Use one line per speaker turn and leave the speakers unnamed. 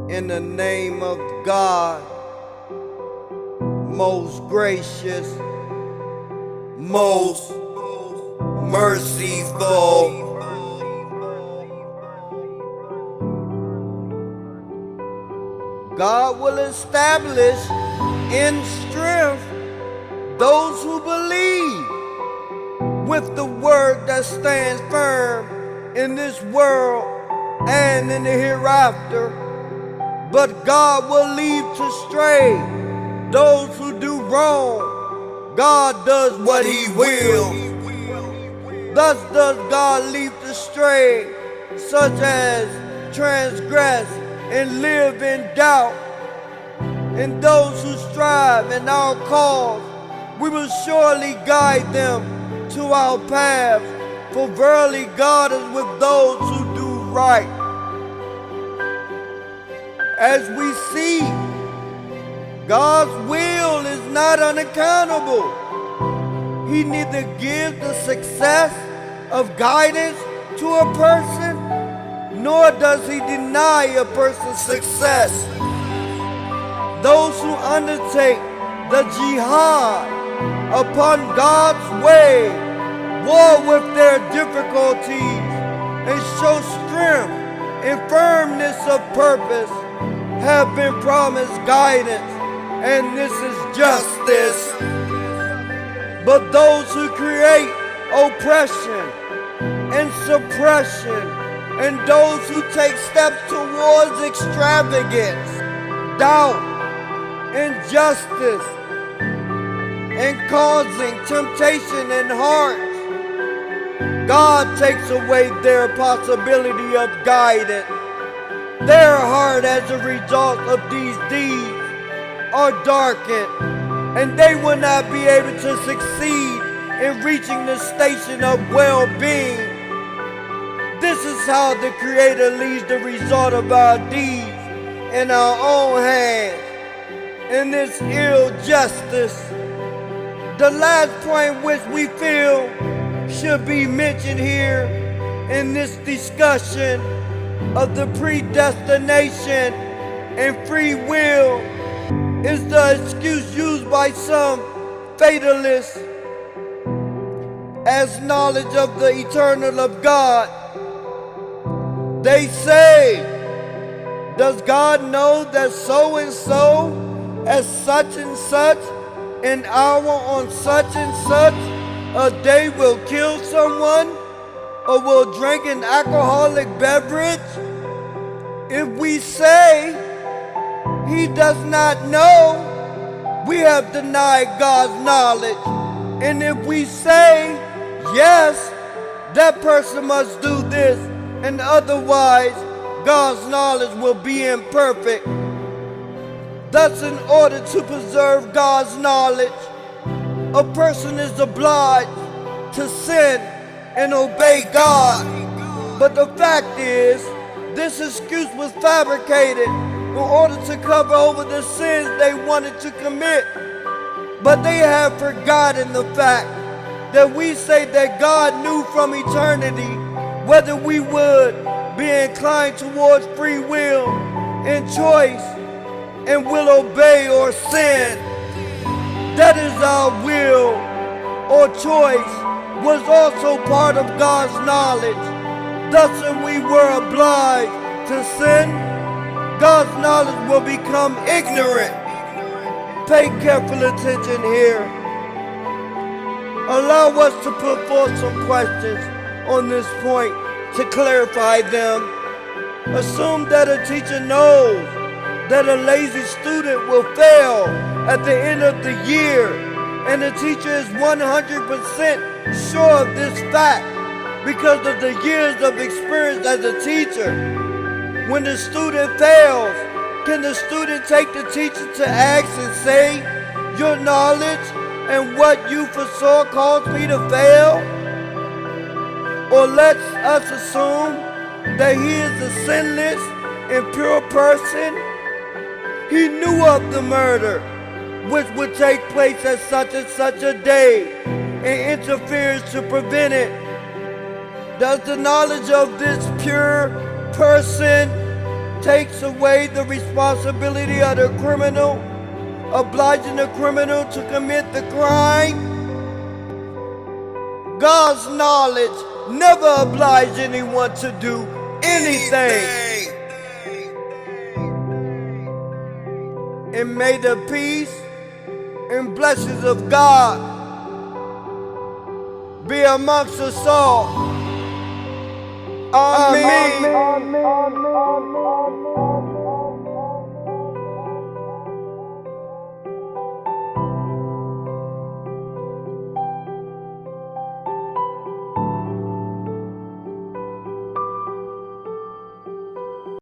In the name of God, most gracious, most merciful. God will establish in strength those who believe with the word that stands firm in this world and in the hereafter. But God will leave to stray those who do wrong. God does what He will. Thus does God leave to stray such as transgress and live in doubt. And those who strive in our cause, we will surely guide them to our paths. For verily God is with those who do right. As we see, God's will is not unaccountable. He neither gives the success of guidance to a person, nor does He deny a person's success. Those who undertake the jihad upon God's way war with their difficulties and show strength and firmness of purpose have been promised guidance, and this is justice. But those who create oppression and suppression, and those who take steps towards extravagance, doubt, injustice, and causing temptation in hearts, God takes away their possibility of guidance. Their heart as a result of these deeds are darkened, and they will not be able to succeed in reaching the station of well-being. This is how the Creator leaves the result of our deeds in our own hands. In this ill justice, the last point which we feel should be mentioned here in this discussion of the predestination and free will is the excuse used by some fatalists as knowledge of the eternal of God. They say, does God know that so and so at such and such an hour on such and such a day will kill someone or will drink an alcoholic beverage? If we say He does not know, we have denied God's knowledge. And if we say yes, that person must do this, and otherwise God's knowledge will be imperfect. Thus, in order to preserve God's knowledge, a person is obliged to sin and obey God. But the fact is, this excuse was fabricated in order to cover over the sins they wanted to commit. But they have forgotten the fact that we say that God knew from eternity whether we would be inclined towards free will and choice and will obey or sin. That is our will or choice was also part of God's knowledge. Thus, if we were obliged to sin, God's knowledge will become ignorant. Pay careful attention here. Allow us to put forth some questions on this point to clarify them. Assume that a teacher knows that a lazy student will fail at the end of the year, and the teacher is 100% sure of this fact because of the years of experience as a teacher. When the student fails, can the student take the teacher to ask and say, your knowledge and what you foresaw caused me to fail? Or let's us assume that he is a sinless and pure person. He knew of the murder, which would take place at such and such a day, and interferes to prevent it. Does the knowledge of this pure person takes away the responsibility of the criminal, obliging the criminal to commit the crime. God's knowledge never obliges anyone to do anything. And may the peace and blessings of God be amongst us all. Amen.